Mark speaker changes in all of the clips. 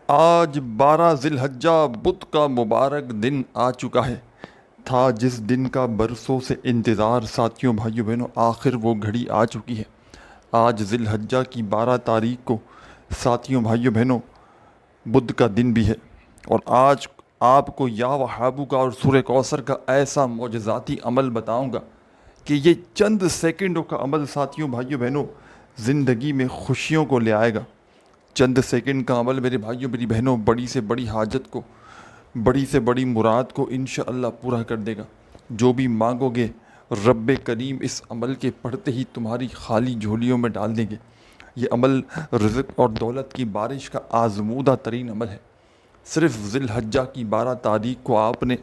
Speaker 1: آج 12 ذی الحجہ بدھ کا مبارک دن آ چکا ہے۔ تھا جس دن کا برسوں سے انتظار ساتھیوں بھائیوں بہنوں، آخر وہ گھڑی آ چکی ہے۔ آج ذی الحجہ کی 12 تاریخ کو ساتھیوں بھائیوں بہنوں بدھ کا دن بھی ہے، اور آج آپ کو یا وہابو کا اور سورہ کوثر کا ایسا معجزاتی عمل بتاؤں گا کہ یہ چند سیکنڈوں کا عمل ساتھیوں بھائیوں بہنوں زندگی میں خوشیوں کو لے آئے گا۔ چند سیکنڈ کا عمل میرے بھائیوں میری بہنوں بڑی سے بڑی حاجت کو، بڑی سے بڑی مراد کو انشاءاللہ پورا کر دے گا۔ جو بھی مانگو گے رب کریم اس عمل کے پڑھتے ہی تمہاری خالی جھولیوں میں ڈال دیں گے۔ یہ عمل رزق اور دولت کی بارش کا آزمودہ ترین عمل ہے۔ صرف ذی الحجہ کی 12 تاریخ کو آپ نے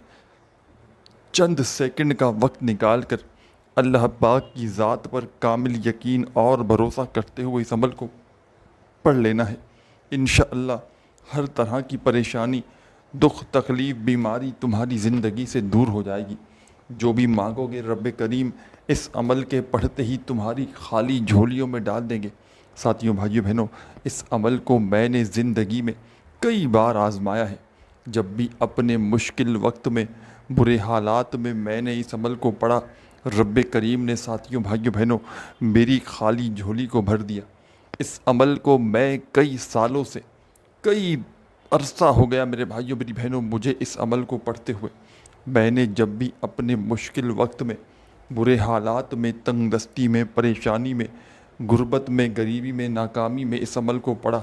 Speaker 1: چند سیکنڈ کا وقت نکال کر اللہ پاک کی ذات پر کامل یقین اور بھروسہ کرتے ہوئے اس عمل کو پڑھ لینا ہے۔ انشاءاللہ ہر طرح کی پریشانی، دکھ، تکلیف، بیماری تمہاری زندگی سے دور ہو جائے گی۔ جو بھی مانگو گے رب کریم اس عمل کے پڑھتے ہی تمہاری خالی جھولیوں میں ڈال دیں گے۔ ساتھیوں بھائیوں بہنوں، اس عمل کو میں نے زندگی میں کئی بار آزمایا ہے۔ جب بھی اپنے مشکل وقت میں، برے حالات میں نے اس عمل کو پڑھا، رب کریم نے ساتھیوں بھائیوں بہنوں میری خالی جھولی کو بھر دیا۔ اس عمل کو میں کئی سالوں سے، کئی عرصہ ہو گیا میرے بھائیوں میری بہنوں مجھے اس عمل کو پڑھتے ہوئے۔ میں نے جب بھی اپنے مشکل وقت میں، برے حالات میں، تنگ دستی میں، پریشانی میں، غربت میں، غریبی میں، ناکامی میں اس عمل کو پڑھا،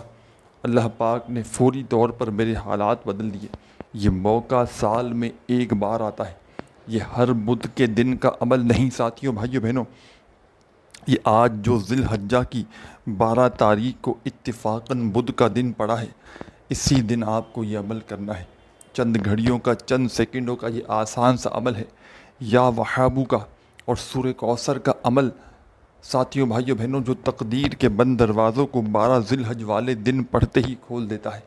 Speaker 1: اللہ پاک نے فوری طور پر میرے حالات بدل دیے۔ یہ موقع سال میں ایک بار آتا ہے، یہ ہر بدھ کے دن کا عمل نہیں ساتھیوں بھائیوں بہنوں۔ یہ آج جو ذی الحجہ کی 12 تاریخ کو اتفاقاً بدھ کا دن پڑا ہے، اسی دن آپ کو یہ عمل کرنا ہے۔ چند گھڑیوں کا، چند سیکنڈوں کا یہ آسان سا عمل ہے۔ یا وہابو کا اور سورہ کوثر کا عمل ساتھیوں بھائیوں بہنوں جو تقدیر کے بند دروازوں کو 12 ذی الحجہ والے دن پڑھتے ہی کھول دیتا ہے۔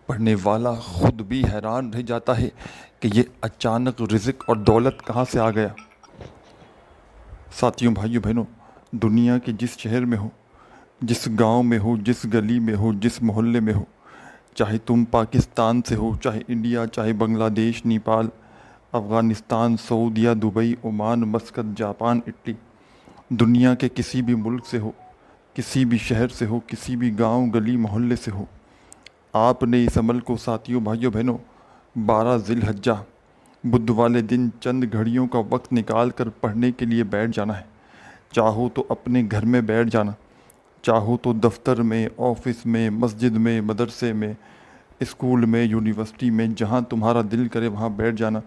Speaker 1: پڑھنے والا خود بھی حیران رہ جاتا ہے کہ یہ اچانک رزق اور دولت کہاں سے آ گیا۔ ساتھیوں بھائیوں بہنوں، دنیا کے جس شہر میں ہو، جس گاؤں میں ہو، جس گلی میں ہو، جس محلے میں ہو، چاہے تم پاکستان سے ہو، چاہے انڈیا، چاہے بنگلہ دیش، نیپال، افغانستان، سعودیہ، Dubai, Oman, Muscat, Japan, Italy, دنیا کے کسی بھی ملک سے ہو، کسی بھی شہر سے ہو، کسی بھی گاؤں، گلی، محلے سے ہو، آپ نے اس عمل کو ساتھیوں بھائیوں بہنوں 12 ذی الحجہ بدھ والے دن چند گھڑیوں کا وقت نکال کر پڑھنے کے لیے بیٹھ جانا ہے۔ چاہو تو اپنے گھر میں بیٹھ جانا، چاہو تو دفتر میں، آفس میں، مسجد میں، مدرسے میں، اسکول میں، یونیورسٹی میں، جہاں تمہارا دل کرے وہاں بیٹھ جانا،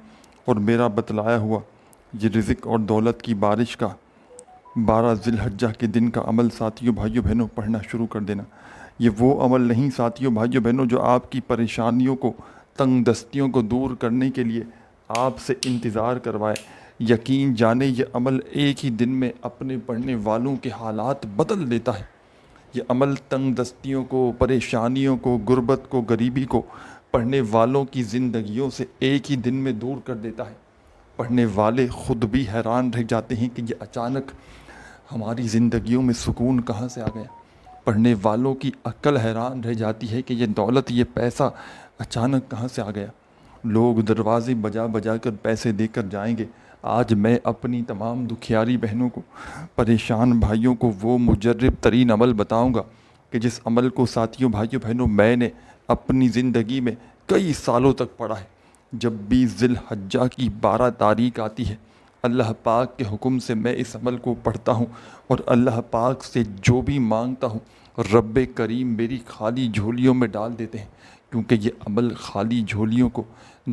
Speaker 1: اور میرا بتلایا ہوا یہ رزق اور دولت کی بارش کا 12 ذی الحجہ کے دن کا عمل ساتھیوں بھائیوں بہنوں پڑھنا شروع کر دینا۔ یہ وہ عمل نہیں ساتھیوں بھائیوں بہنوں جو آپ کی پریشانیوں کو، تنگ دستیوں کو دور کرنے کے لیے آپ سے انتظار کروائے۔ یقین جانے یہ عمل ایک ہی دن میں اپنے پڑھنے والوں کے حالات بدل دیتا ہے۔ یہ عمل تنگ دستیوں کو، پریشانیوں کو، غربت کو، غریبی کو پڑھنے والوں کی زندگیوں سے ایک ہی دن میں دور کر دیتا ہے۔ پڑھنے والے خود بھی حیران رہ جاتے ہیں کہ یہ اچانک ہماری زندگیوں میں سکون کہاں سے آ گیا۔ پڑھنے والوں کی عقل حیران رہ جاتی ہے کہ یہ دولت، یہ پیسہ اچانک کہاں سے آ گیا۔ لوگ دروازے بجا بجا کر پیسے دے کر جائیں گے۔ آج میں اپنی تمام دکھیاری بہنوں کو، پریشان بھائیوں کو وہ مجرب ترین عمل بتاؤں گا کہ جس عمل کو ساتھیوں بھائیوں بہنوں میں نے اپنی زندگی میں کئی سالوں تک پڑھا ہے۔ جب بھی ذی الحجہ کی 12 تاریخ آتی ہے، اللہ پاک کے حکم سے میں اس عمل کو پڑھتا ہوں، اور اللہ پاک سے جو بھی مانگتا ہوں رب کریم میری خالی جھولیوں میں ڈال دیتے ہیں، کیونکہ یہ عمل خالی جھولیوں کو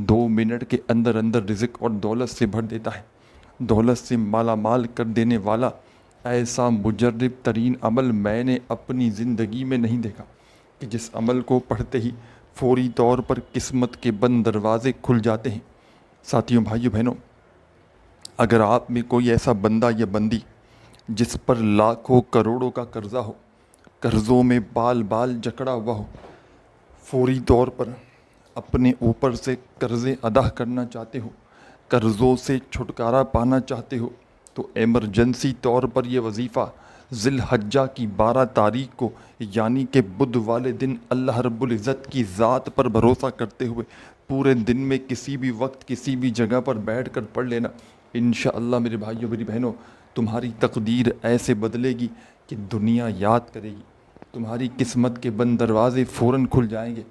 Speaker 1: 2 منٹ کے اندر اندر رزق اور دولت سے بھر دیتا ہے۔ دولت سے مالا مال کر دینے والا ایسا مجرب ترین عمل میں نے اپنی زندگی میں نہیں دیکھا کہ جس عمل کو پڑھتے ہی فوری طور پر قسمت کے بند دروازے کھل جاتے ہیں۔ ساتھیوں بھائیوں بہنوں، اگر آپ میں کوئی ایسا بندہ یا بندی جس پر لاکھوں کروڑوں کا قرضہ ہو، قرضوں میں بال بال جکڑا ہوا ہو، فوری طور پر اپنے اوپر سے قرضے ادا کرنا چاہتے ہو، قرضوں سے چھٹکارا پانا چاہتے ہو، تو ایمرجنسی طور پر یہ وظیفہ ذی الحجہ کی 12 تاریخ کو یعنی کہ بدھ والے دن اللہ رب العزت کی ذات پر بھروسہ کرتے ہوئے پورے دن میں کسی بھی وقت کسی بھی جگہ پر بیٹھ کر پڑھ لینا، انشاءاللہ میرے بھائیوں میری بہنوں تمہاری تقدیر ایسے بدلے گی کہ دنیا یاد کرے گی، تمہاری قسمت کے بند دروازے فوراً کھل جائیں گے،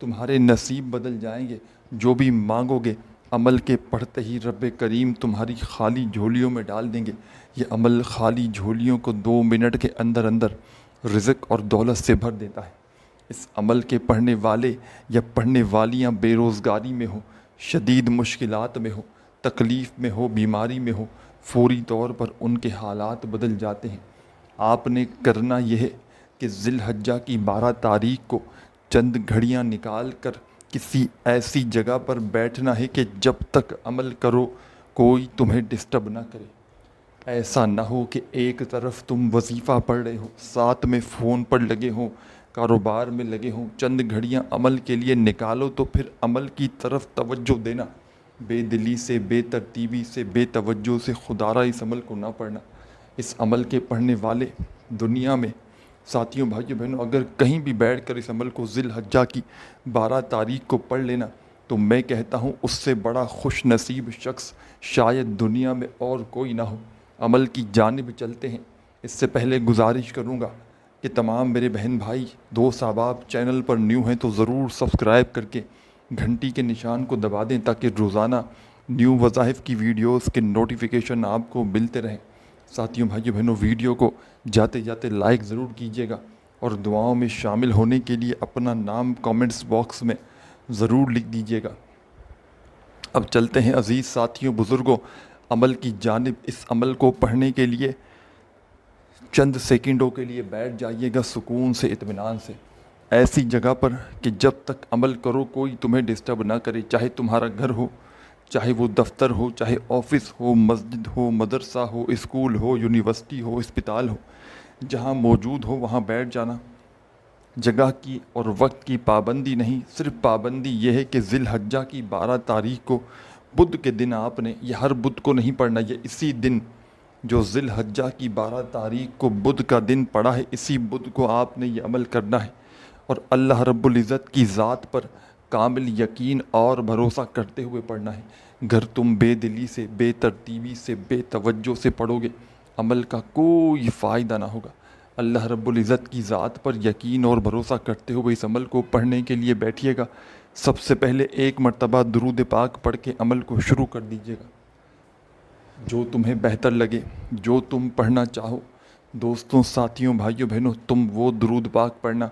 Speaker 1: تمہارے نصیب بدل جائیں گے، جو بھی مانگو گے عمل کے پڑھتے ہی رب کریم تمہاری خالی جھولیوں میں ڈال دیں گے۔ یہ عمل خالی جھولیوں کو 2 منٹ کے اندر اندر رزق اور دولت سے بھر دیتا ہے۔ اس عمل کے پڑھنے والے یا پڑھنے والیاں بے روزگاری میں ہو، شدید مشکلات میں ہو، تکلیف میں ہو، بیماری میں ہو، فوری طور پر ان کے حالات بدل جاتے ہیں۔ آپ نے کرنا یہ ہے کہ ذی الحجہ کی 12 تاریخ کو چند گھڑیاں نکال کر کسی ایسی جگہ پر بیٹھنا ہے کہ جب تک عمل کرو کوئی تمہیں ڈسٹرب نہ کرے۔ ایسا نہ ہو کہ ایک طرف تم وظیفہ پڑھ رہے ہو، ساتھ میں فون پر لگے ہوں، کاروبار میں لگے ہوں، چند گھڑیاں عمل کے لیے نکالو تو پھر عمل کی طرف توجہ دینا، بے دلی سے، بے ترتیبی سے، بے توجہ سے خدا را اس عمل کو نہ پڑھنا۔ اس عمل کے پڑھنے والے دنیا میں ساتھیوں بھائیوں بہنوں اگر کہیں بھی بیٹھ کر اس عمل کو ذی الحجہ کی 12 تاریخ کو پڑھ لینا تو میں کہتا ہوں اس سے بڑا خوش نصیب شخص شاید دنیا میں اور کوئی نہ ہو۔ عمل کی جانب چلتے ہیں۔ اس سے پہلے گزارش کروں گا کہ تمام میرے بہن بھائی دوست احباب چینل پر نیو ہیں تو ضرور سبسکرائب کر کے گھنٹی کے نشان کو دبا دیں تاکہ روزانہ نیو وظائف کی ویڈیوز کے نوٹیفیکیشن آپ کو ملتے رہیں۔ ساتھیوں بھائیوں بہنوں ویڈیو کو جاتے جاتے لائک ضرور کیجیے گا اور دعاؤں میں شامل ہونے کے لیے اپنا نام کامنٹس باکس میں ضرور لکھ دیجیے گا۔ اب چلتے ہیں عزیز ساتھیوں بزرگوں عمل کی جانب۔ اس عمل کو پڑھنے کے لیے چند سیکنڈوں کے لیے بیٹھ جائیے گا سکون سے، اطمینان سے، ایسی جگہ پر کہ جب تک عمل کرو کوئی تمہیں ڈسٹرب نہ کرے، چاہے تمہارا گھر ہو، چاہے وہ دفتر ہو، چاہے آفس ہو، مسجد ہو، مدرسہ ہو، اسکول ہو، یونیورسٹی ہو، اسپتال ہو، جہاں موجود ہو وہاں بیٹھ جانا۔ جگہ کی اور وقت کی پابندی نہیں، صرف پابندی یہ ہے کہ ذی الحجہ کی 12 تاریخ کو بدھ کے دن آپ نے، یہ ہر بدھ کو نہیں پڑھنا، یہ اسی دن جو ذی الحجہ کی 12 تاریخ کو بدھ کا دن پڑا ہے اسی بدھ کو آپ نے یہ عمل کرنا ہے اور اللہ رب العزت کی ذات پر کامل یقین اور بھروسہ کرتے ہوئے پڑھنا ہے۔ اگر تم بے دلی سے، بے ترتیبی سے، بے توجہ سے پڑھو گے عمل کا کوئی فائدہ نہ ہوگا۔ اللہ رب العزت کی ذات پر یقین اور بھروسہ کرتے ہوئے اس عمل کو پڑھنے کے لیے بیٹھیے گا۔ سب سے پہلے ایک مرتبہ درود پاک پڑھ کے عمل کو شروع کر دیجیے گا، جو تمہیں بہتر لگے، جو تم پڑھنا چاہو۔ دوستوں ساتھیوں بھائیوں بہنوں تم وہ درود پاک پڑھنا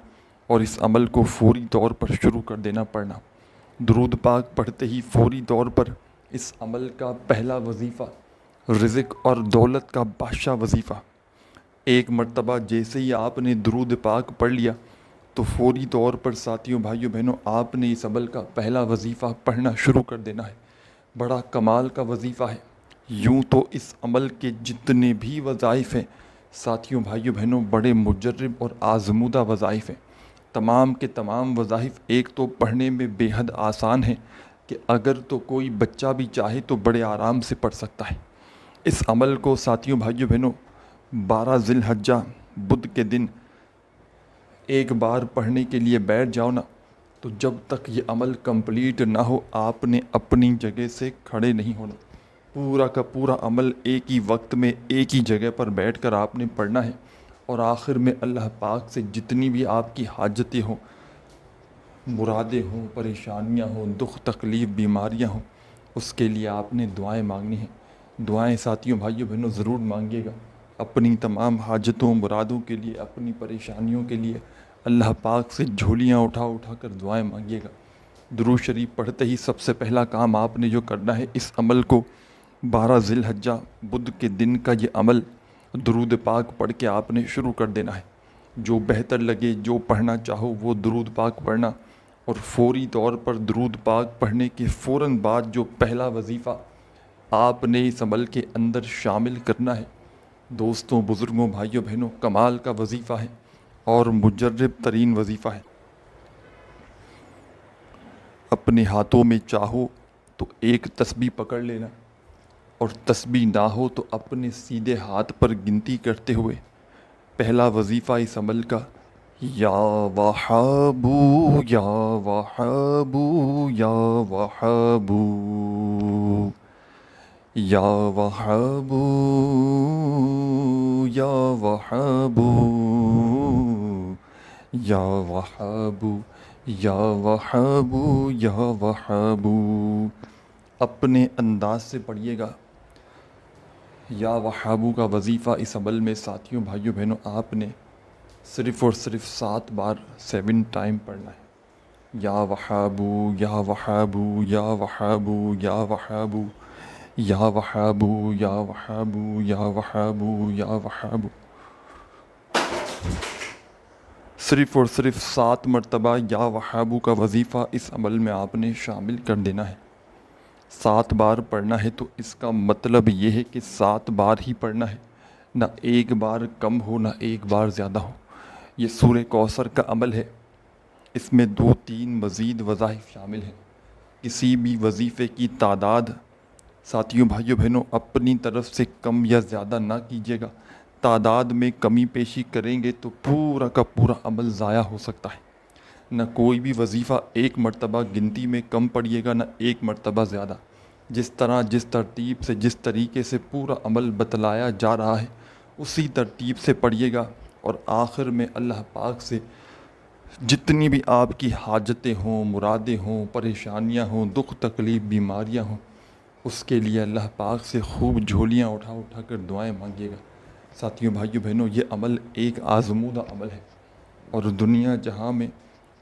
Speaker 1: اور اس عمل کو فوری طور پر شروع کر دینا پڑھنا۔ درود پاک پڑھتے ہی فوری طور پر اس عمل کا پہلا وظیفہ رزق اور دولت کا بادشاہ وظیفہ، ایک مرتبہ جیسے ہی آپ نے درود پاک پڑھ لیا تو فوری طور پر ساتھیوں بھائیوں بہنوں آپ نے اس عمل کا پہلا وظیفہ پڑھنا شروع کر دینا ہے۔ بڑا کمال کا وظیفہ ہے۔ یوں تو اس عمل کے جتنے بھی وظائف ہیں ساتھیوں بھائیوں بہنوں بڑے مجرب اور آزمودہ وظائف ہیں۔ تمام کے تمام وظائف ایک تو پڑھنے میں بے حد آسان ہیں کہ اگر تو کوئی بچہ بھی چاہے تو بڑے آرام سے پڑھ سکتا ہے۔ اس عمل کو ساتھیوں بھائیوں بہنوں 12 ذی الحجہ بدھ کے دن ایک بار پڑھنے کے لیے بیٹھ جاؤ نا تو جب تک یہ عمل کمپلیٹ نہ ہو آپ نے اپنی جگہ سے کھڑے نہیں ہونا۔ پورا کا پورا عمل ایک ہی وقت میں ایک ہی جگہ پر بیٹھ کر آپ نے پڑھنا ہے اور آخر میں اللہ پاک سے جتنی بھی آپ کی حاجتیں ہوں، مرادیں ہوں، پریشانیاں ہوں، دکھ تکلیف بیماریاں ہوں، اس کے لیے آپ نے دعائیں مانگنی ہیں۔ دعائیں ساتھیوں بھائیوں بہنوں ضرور مانگیے گا اپنی تمام حاجتوں مرادوں کے لیے، اپنی پریشانیوں کے لیے اللہ پاک سے جھولیاں اٹھا اٹھا کر دعائیں مانگیے گا۔ درود شریف پڑھتے ہی سب سے پہلا کام آپ نے جو کرنا ہے اس عمل کو 12 ذی الحجہ بدھ کے دن کا یہ عمل درود پاک پڑھ کے آپ نے شروع کر دینا ہے۔ جو بہتر لگے، جو پڑھنا چاہو وہ درود پاک پڑھنا اور فوری طور پر درود پاک پڑھنے کے فوراً بعد جو پہلا وظیفہ آپ نے اس عمل کے اندر شامل کرنا ہے دوستوں بزرگوں بھائیوں بہنوں کمال کا وظیفہ ہے اور مجرب ترین وظیفہ ہے۔ اپنے ہاتھوں میں چاہو تو ایک تسبیح پکڑ لینا اور تسبیح نہ ہو تو اپنے سیدھے ہاتھ پر گنتی کرتے ہوئے پہلا وظیفہ اس عمل کا یا وہابو یا وہابو یا وہابو یا وہابو یا وہابو یا وہابو یا وہابو یا وہابو. اپنے انداز سے پڑھیے گا. یا وہابو کا وظیفہ اس عمل میں ساتھیوں بھائیوں بہنوں آپ نے صرف اور صرف 7 بار 7 ٹائم پڑھنا ہے. یا وہابو یا وہابو یا وہابو یا وہابو یا وہابو یا وہابو یا وہابو یا وہابو. صرف اور صرف 7 مرتبہ یا وہابو کا وظیفہ اس عمل میں آپ نے شامل کر دینا ہے. 7 بار پڑھنا ہے تو اس کا مطلب یہ ہے کہ 7 بار ہی پڑھنا ہے, نہ ایک بار کم ہو نہ ایک بار زیادہ ہو. یہ سورہ کوثر کا عمل ہے. اس میں 2-3 مزید وظائف شامل ہیں. کسی بھی وظیفے کی تعداد ساتھیوں بھائیوں بہنوں اپنی طرف سے کم یا زیادہ نہ کیجیے گا. تعداد میں کمی پیشی کریں گے تو پورا کا پورا عمل ضائع ہو سکتا ہے. نہ کوئی بھی وظیفہ ایک مرتبہ گنتی میں کم پڑھیے گا نہ ایک مرتبہ زیادہ. جس طرح جس ترتیب سے جس طریقے سے پورا عمل بتلایا جا رہا ہے اسی ترتیب سے پڑھیے گا, اور آخر میں اللہ پاک سے جتنی بھی آپ کی حاجتیں ہوں, مرادیں ہوں, پریشانیاں ہوں, دکھ تکلیف بیماریاں ہوں, اس کے لیے اللہ پاک سے خوب جھولیاں اٹھا اٹھا کر دعائیں مانگیے گا. ساتھیوں بھائیوں بہنوں یہ عمل ایک آزمودہ عمل ہے اور دنیا جہاں میں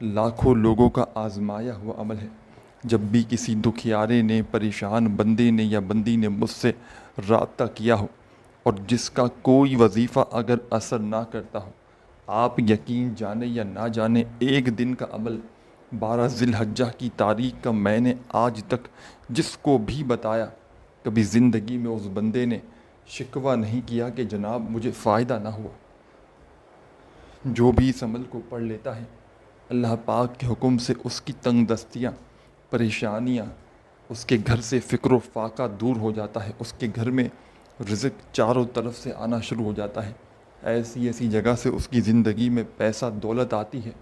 Speaker 1: لاکھوں لوگوں کا آزمایا ہوا عمل ہے. جب بھی کسی دکھیارے نے, پریشان بندے نے یا بندی نے مجھ سے رابطہ کیا ہو اور جس کا کوئی وظیفہ اگر اثر نہ کرتا ہو, آپ یقین جانے یا نہ جانے ایک دن کا عمل 12 ذی الحجہ کی تاریخ کا میں نے آج تک جس کو بھی بتایا, کبھی زندگی میں اس بندے نے شکوہ نہیں کیا کہ جناب مجھے فائدہ نہ ہوا. جو بھی اس عمل کو پڑھ لیتا ہے اللہ پاک کے حکم سے اس کی تنگ دستیاں, پریشانیاں, اس کے گھر سے فکر و فاقہ دور ہو جاتا ہے. اس کے گھر میں رزق چاروں طرف سے آنا شروع ہو جاتا ہے. ایسی ایسی جگہ سے اس کی زندگی میں پیسہ دولت آتی ہے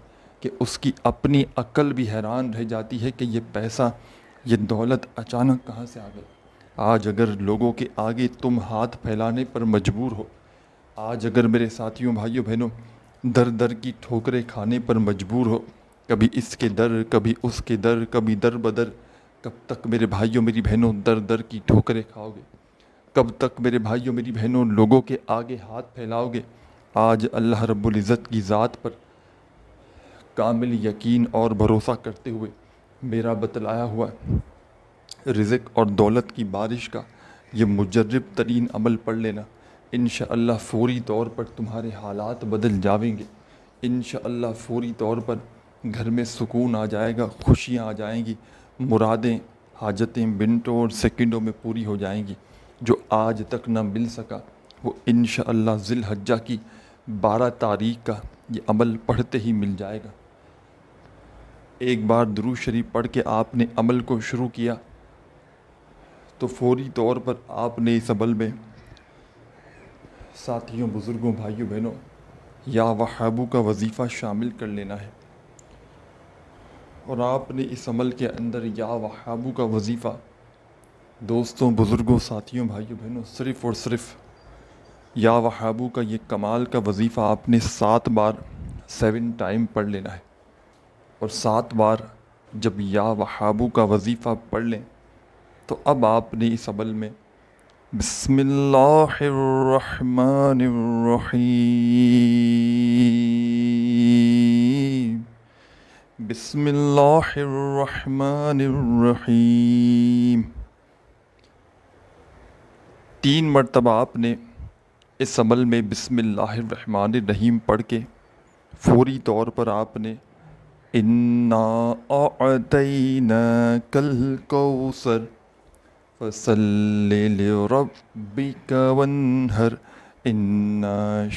Speaker 1: کہ اس کی اپنی عقل بھی حیران رہ جاتی ہے کہ یہ پیسہ یہ دولت اچانک کہاں سے آ گئی. آج اگر لوگوں کے آگے تم ہاتھ پھیلانے پر مجبور ہو, آج اگر میرے ساتھیوں بھائیوں بہنوں در در کی ٹھوکریں کھانے پر مجبور ہو, کبھی اس کے در کبھی اس کے در کبھی در بدر, کب تک میرے بھائیوں میری بہنوں در در کی ٹھوکریں کھاؤ گے؟ کب تک میرے بھائیوں میری بہنوں لوگوں کے آگے ہاتھ پھیلاؤ گے؟ آج اللہ رب العزت کی ذات پر کامل یقین اور بھروسہ کرتے ہوئے میرا بتلایا ہوا رزق اور دولت کی بارش کا یہ مجرب ترین عمل پڑھ لینا. انشاءاللہ فوری طور پر تمہارے حالات بدل جاویں گے. انشاءاللہ فوری طور پر گھر میں سکون آ جائے گا, خوشیاں آ جائیں گی, مرادیں حاجتیں منٹوں اور سیکنڈوں میں پوری ہو جائیں گی. جو آج تک نہ مل سکا وہ انشاءاللہ ذی الحجہ کی 12 تاریخ کا یہ عمل پڑھتے ہی مل جائے گا. ایک بار درود شریف پڑھ کے آپ نے عمل کو شروع کیا تو فوری طور پر آپ نے اس عمل میں ساتھیوں, بزرگوں, بھائیوں, بہنوں یا وہابو کا وظیفہ شامل کر لینا ہے. اور آپ نے اس عمل کے اندر یا وہابو کا وظیفہ دوستوں, بزرگوں, ساتھیوں, بھائیوں, بہنوں صرف اور صرف یا وہابو کا یہ کمال کا وظیفہ آپ نے 7 بار 7 ٹائم پڑھ لینا ہے. اور 7 بار جب یا وہابو کا وظیفہ پڑھ لیں تو اب آپ نے اس عمل میں بسم اللہ الرحمن الرحیم, بسم اللہ الرحمن الرحیم 3 مرتبہ آپ نے اس عمل میں بسم اللہ الرحمن الرحیم پڑھ کے فوری طور پر آپ نے اِنَّا أَعْطَيْنَاكَ الْكَوْثَرَ فَصَلِّ لِرَبِّكَ وَانْحَرْ إِنَّ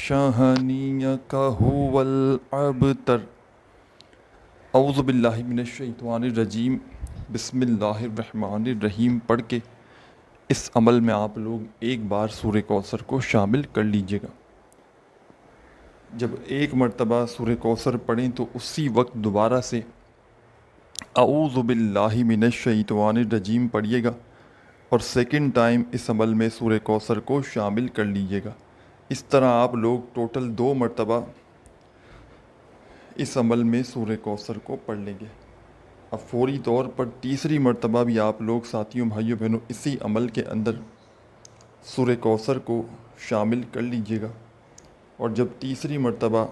Speaker 1: شَانِئَكَ هُوَ الْأَبْتَرُ. اعوذ باللہ من الشیطان الرجیم. بسم اللہ الرحمن الرحیم پڑھ کے اس عمل میں آپ لوگ ایک بار سورہ کوثر کو شامل کر لیجئے گا. جب ایک مرتبہ سورہ کوثر پڑھیں تو اسی وقت دوبارہ سے اعوذ باللہ من الشیطان الرجیم پڑھیے گا، اور سیکنڈ ٹائم اس عمل میں سورہ کوثر کو شامل کر لیجیے گا۔ اس طرح آپ لوگ ٹوٹل 2 مرتبہ اس عمل میں سورہ کوثر کو پڑھ لیں گے۔ اب فوری طور پر تیسری مرتبہ بھی آپ لوگ ساتھیوں بھائیوں بہنوں اسی عمل کے اندر سورہ کوثر کو شامل کر لیجیے گا، اور جب تیسری مرتبہ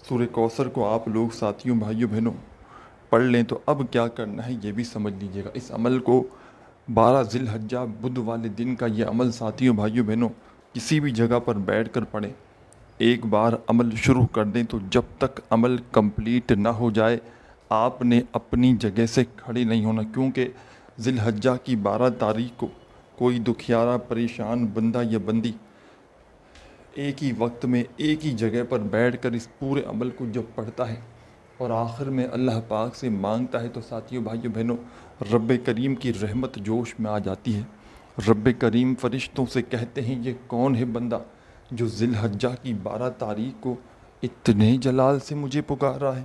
Speaker 1: سورہ کوثر کو آپ لوگ ساتھیوں بھائیوں بہنوں پڑھ لیں تو اب کیا کرنا ہے یہ بھی سمجھ لیجیے گا۔ اس عمل کو 12 ذی الحجہ بدھ والے دن کا یہ عمل ساتھیوں بھائیوں بہنوں کسی بھی جگہ پر بیٹھ کر پڑھیں۔ ایک بار عمل شروع کر دیں تو جب تک عمل کمپلیٹ نہ ہو جائے آپ نے اپنی جگہ سے کھڑے نہیں ہونا، کیونکہ ذی الحجہ کی 12 تاریخ کو کوئی دکھیارا پریشان بندہ یا بندی ایک ہی وقت میں ایک ہی جگہ پر بیٹھ کر اس پورے عمل کو جب پڑھتا ہے اور آخر میں اللہ پاک سے مانگتا ہے تو ساتھیوں بھائیوں بہنوں رب کریم کی رحمت جوش میں آ جاتی ہے۔ رب کریم فرشتوں سے کہتے ہیں یہ کون ہے بندہ جو ذی الحجہ کی 12 تاریخ کو اتنے جلال سے مجھے پکار رہا ہے۔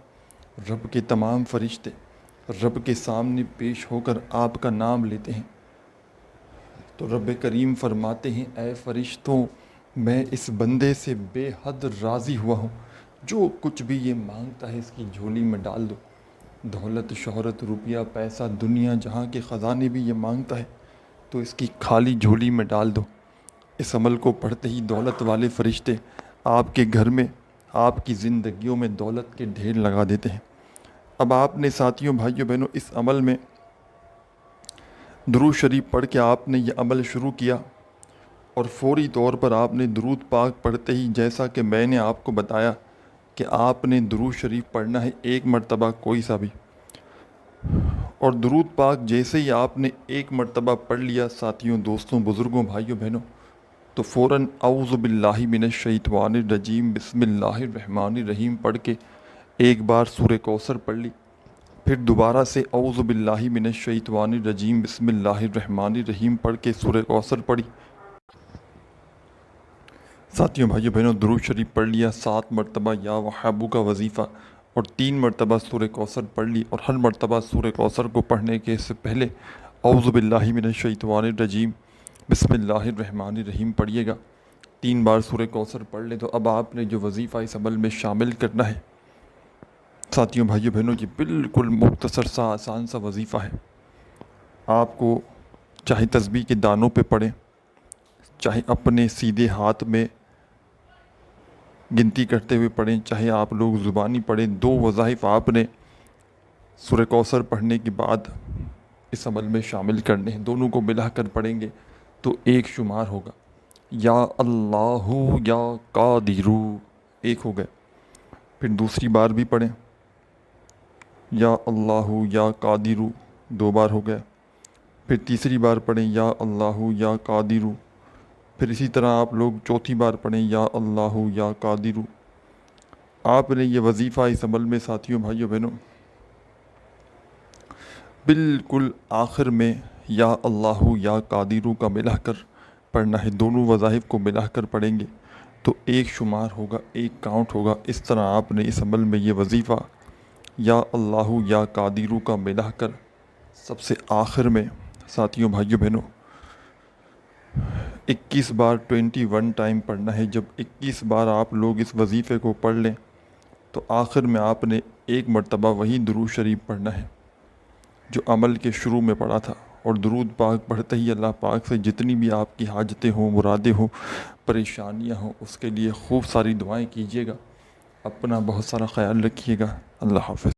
Speaker 1: رب کے تمام فرشتے رب کے سامنے پیش ہو کر آپ کا نام لیتے ہیں تو رب کریم فرماتے ہیں اے فرشتوں میں اس بندے سے بے حد راضی ہوا ہوں، جو کچھ بھی یہ مانگتا ہے اس کی جھولی میں ڈال دو۔ دولت، شہرت، روپیہ، پیسہ، دنیا جہاں کے خزانے بھی یہ مانگتا ہے تو اس کی خالی جھولی میں ڈال دو۔ اس عمل کو پڑھتے ہی دولت والے فرشتے آپ کے گھر میں، آپ کی زندگیوں میں دولت کے ڈھیر لگا دیتے ہیں۔ اب آپ نے ساتھیوں بھائیوں بہنوں اس عمل میں درود شریف پڑھ کے آپ نے یہ عمل شروع کیا، اور فوری طور پر آپ نے درود پاک پڑھتے ہی جیسا کہ میں نے آپ کو بتایا کہ آپ نے درود شریف پڑھنا ہے ایک مرتبہ کوئی سا بھی، اور درود پاک جیسے ہی آپ نے ایک مرتبہ پڑھ لیا ساتھیوں، دوستوں، بزرگوں، بھائیوں، بہنوں، تو فوراً اعوذ باللہ من الشیطان الرجیم بسم اللہ الرحمن الرحیم پڑھ کے ایک بار سورہ کوثر پڑھ لی، پھر دوبارہ سے اعوذ باللہ من الشیطان الرجیم بسم اللہ الرحمن الرحیم پڑھ کے سورہ کوثر پڑھی۔ ساتھیوں بھائیوں بہنوں درود شریف پڑھ لیا، 7 مرتبہ یا وہابو کا وظیفہ اور 3 مرتبہ سورہ کوثر پڑھ لی، اور ہر مرتبہ سورہ کوثر کو پڑھنے کے سے پہلے اعوذ باللہ من الشیطان الرجیم بسم اللہ الرحمن الرحیم پڑھیے گا۔ 3 بار سورہ کوثر پڑھ لیں تو اب آپ نے جو وظیفہ اس عمل میں شامل کرنا ہے ساتھیوں بھائیوں بہنوں یہ بالکل مختصر سا آسان سا وظیفہ ہے۔ آپ کو چاہے تسبیح کے دانوں پہ پڑھیں، چاہے اپنے سیدھے ہاتھ میں گنتی کرتے ہوئے پڑھیں، چاہے آپ لوگ زبانی پڑھیں، 2 وظائف آپ نے سورہ کوثر پڑھنے کے بعد اس عمل میں شامل کرنے ہیں۔ دونوں کو ملا کر پڑھیں گے تو ایک شمار ہوگا، یا اللہ یا قادر، ایک ہو گئے۔ پھر دوسری بار بھی پڑھیں یا اللہ یا قادر، 2 بار ہو گئے۔ پھر تیسری بار پڑھیں یا اللہ یا قادر، پھر اسی طرح آپ لوگ چوتھی بار پڑھیں یا اللہ یا قادر۔ آپ نے یہ وظیفہ اس عمل میں ساتھیوں بھائیوں بہنوں بالکل آخر میں یا اللہ یا قادر کا ملا کر پڑھنا ہے۔ دونوں وظائف کو ملا کر پڑھیں گے تو ایک شمار ہوگا، ایک کاؤنٹ ہوگا۔ اس طرح آپ نے اس عمل میں یہ وظیفہ یا اللہ یا قادر کا ملا کر سب سے آخر میں ساتھیوں بھائیوں بہنوں 21 بار 21 ٹائم پڑھنا ہے۔ جب 21 بار آپ لوگ اس وظیفے کو پڑھ لیں تو آخر میں آپ نے ایک مرتبہ وہی درود شریف پڑھنا ہے جو عمل کے شروع میں پڑھا تھا، اور درود پاک پڑھتے ہی اللہ پاک سے جتنی بھی آپ کی حاجتیں ہوں، مرادیں ہوں، پریشانیاں ہوں، اس کے لیے خوب ساری دعائیں کیجیے گا۔ اپنا بہت سارا خیال رکھیے گا۔ اللہ حافظ۔